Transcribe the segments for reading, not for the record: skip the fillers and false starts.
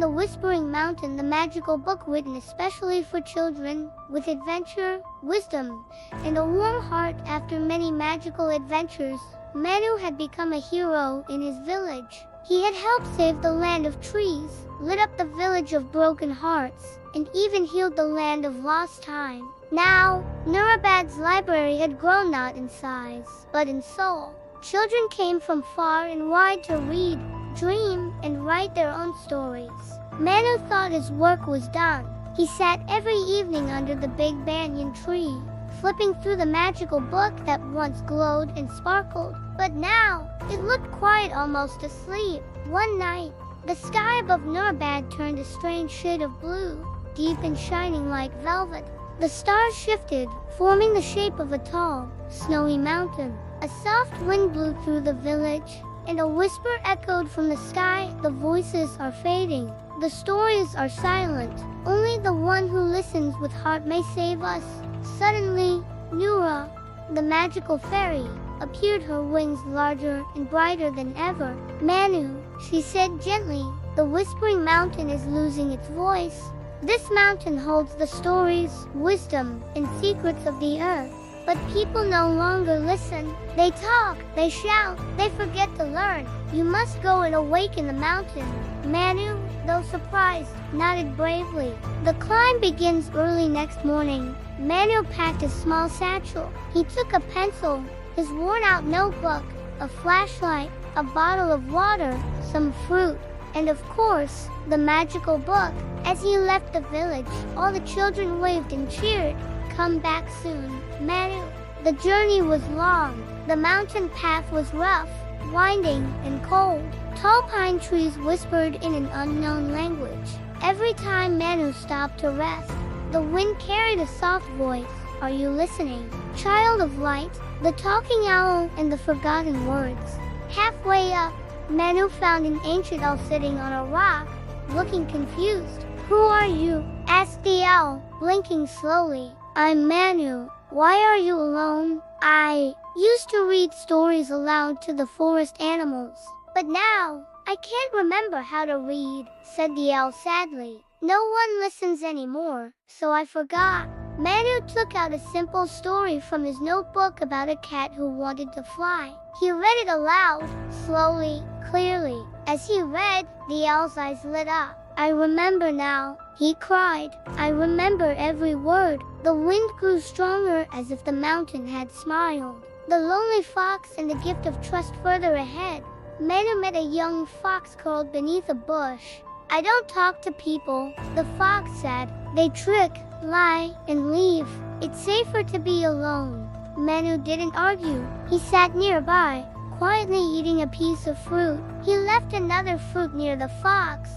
the Whispering Mountain, the magical book written especially for children, with adventure, wisdom, and a warm heart. After many magical adventures, Manu had become a hero in his village. He had helped save the land of trees, lit up the village of broken hearts, and even healed the land of lost time. Now, Nurabad's library had grown not in size, but in soul. Children came from far and wide to read, dream, and write their own stories. Manu thought his work was done. He sat every evening under the big banyan tree, flipping through the magical book that once glowed and sparkled. But now, it looked quiet, almost asleep. One night, the sky above Nurabad turned a strange shade of blue, deep and shining like velvet. The stars shifted, forming the shape of a tall, snowy mountain. A soft wind blew through the village, and a whisper echoed from the sky. The voices are fading. The stories are silent. Only the one who listens with heart may save us. Suddenly, Nura, the magical fairy, appeared, her wings larger and brighter than ever. Manu, she said gently, the Whispering Mountain is losing its voice. This mountain holds the stories, wisdom, and secrets of the earth. But people no longer listen. They talk, they shout, they forget to learn. You must go and awaken the mountain. Manu, though surprised, nodded bravely. The climb begins early next morning. Manu packed his small satchel. He took a pencil, his worn-out notebook, a flashlight, a bottle of water, some fruit, and of course, the magical book. As he left the village, all the children waved and cheered. Come back soon, Manu. The journey was long. The mountain path was rough, winding, and cold. Tall pine trees whispered in an unknown language. Every time Manu stopped to rest, the wind carried a soft voice. Are you listening, child of light? The talking owl and the forgotten words. Halfway up, Manu found an ancient owl sitting on a rock, looking confused. Who are you? Asked the owl, blinking slowly. I'm Manu. Why are you alone? I used to read stories aloud to the forest animals, but now I can't remember how to read, said the owl sadly. No one listens anymore, so I forgot. Manu took out a simple story from his notebook about a cat who wanted to fly. He read it aloud, slowly, clearly. As he read, the owl's eyes lit up. I remember now, he cried. I remember every word. The wind grew stronger as if the mountain had smiled. The lonely fox and the gift of trust further ahead. Manu met a young fox curled beneath a bush. I don't talk to people, the fox said. They trick, lie, and leave. It's safer to be alone. Manu didn't argue. He sat nearby, quietly eating a piece of fruit. He left another fruit near the fox,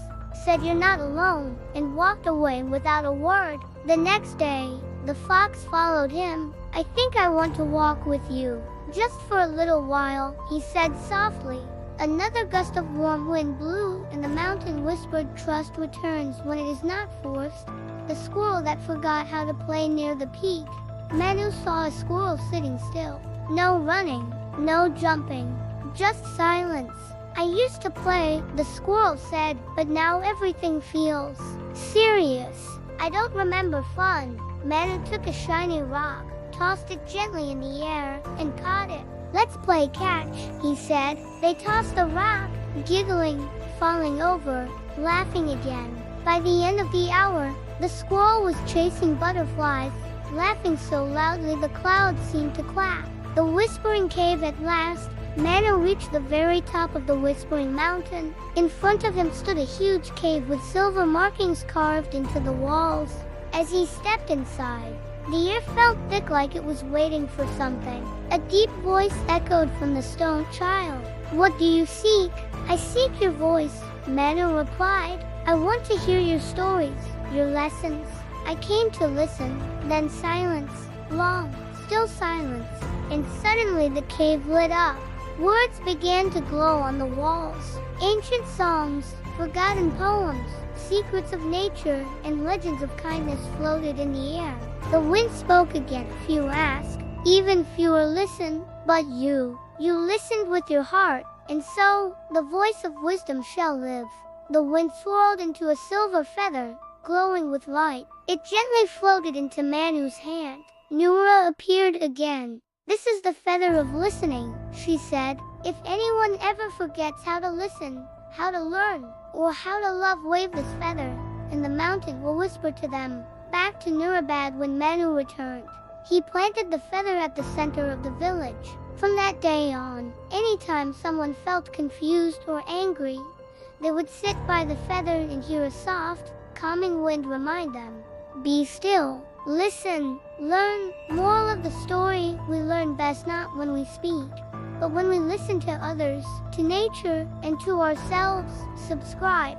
said you're not alone, and walked away without a word. The next day, the fox followed him. I think I want to walk with you. Just for a little while, he said softly. Another gust of warm wind blew, and the mountain whispered trust returns when it is not forced. The squirrel that forgot how to play near the peak. Manu saw a squirrel sitting still. No running, no jumping, just silence. I used to play, the squirrel said, but now everything feels serious. I don't remember fun. Manu took a shiny rock, tossed it gently in the air, and caught it. Let's play catch, he said. They tossed the rock, giggling, falling over, laughing again. By the end of the hour, the squirrel was chasing butterflies, laughing so loudly the clouds seemed to clap. The Whispering Cave at last. Manu reached the very top of the Whispering Mountain. In front of him stood a huge cave with silver markings carved into the walls. As he stepped inside, the air felt thick like it was waiting for something. A deep voice echoed from the stone child. What do you seek? I seek your voice, Manu replied. I want to hear your stories, your lessons. I came to listen. Then silence, long, still silence. And suddenly the cave lit up. Words began to glow on the walls. Ancient songs, forgotten poems, secrets of nature, and legends of kindness floated in the air. The wind spoke again. Few ask, even fewer listen. But you listened with your heart, and so the voice of wisdom shall live. The wind swirled into a silver feather, glowing with light. It gently floated into Manu's hand. Noora appeared again. "This is the feather of listening," she said. "If anyone ever forgets how to listen, how to learn, or how to love, wave this feather, and the mountain will whisper to them." Back to Nurabad when Manu returned. He planted the feather at the center of the village. From that day on, anytime someone felt confused or angry, they would sit by the feather and hear a soft, calming wind remind them, "Be still, listen, learn." Moral of the story: we learn best not when we speak, but when we listen to others, to nature, and to ourselves. Subscribe.